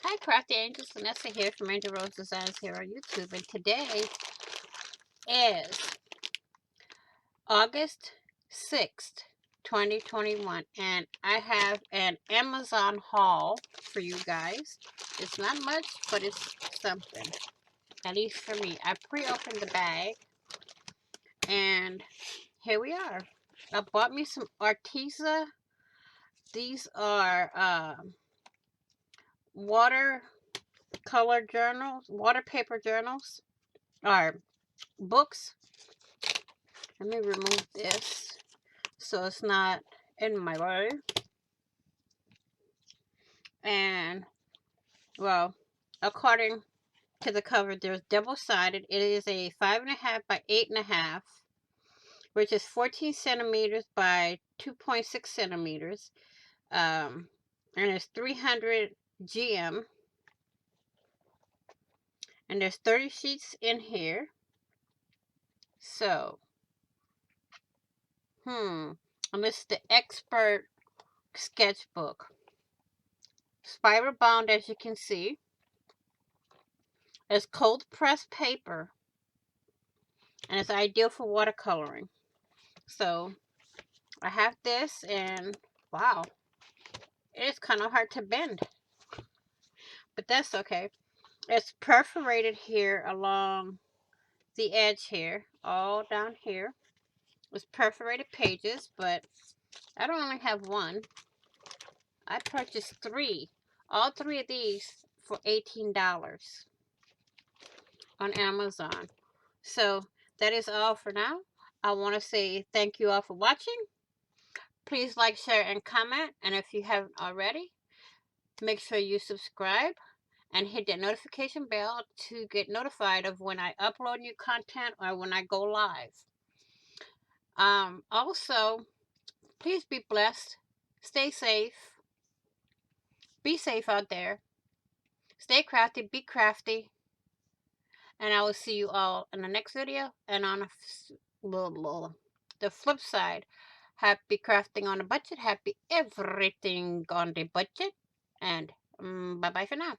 Hi, Crafty Angels. Vanessa here from Angel Rose Designs here on YouTube. And today is August 6th, 2021. And I have an Amazon haul for you guys. It's not much, but it's something. At least for me. I pre-opened the bag. And here we are. I bought me some Arteza. These are watercolor journals, water paper journals, or books. Let me remove this so it's not in my way. And, well, according to the cover, there's double-sided. It is a 5.5 by 8.5, which is 14 centimeters by 2.6 centimeters. And it's 300 GM. And there's 30 sheets in here. So, and this is the Expert Sketchbook. Spiral bound, as you can see. It's cold pressed paper. And it's ideal for watercoloring. So, I have this, and wow. It's kind of hard to bend. But that's okay. It's perforated here along the edge here. All down here. It's perforated pages, but I don't only have one. I purchased 3. All 3 of these for $18 on Amazon. So that is all for now. I want to say thank you all for watching. Please like, share, and comment. And if you haven't already, make sure you subscribe and hit that notification bell to get notified of when I upload new content or when I go live. Also, please be blessed. Stay safe. Be safe out there. Stay crafty. Be crafty. And I will see you all in the next video. And on the flip side, happy crafting on a budget. Happy everything on the budget. And bye-bye for now.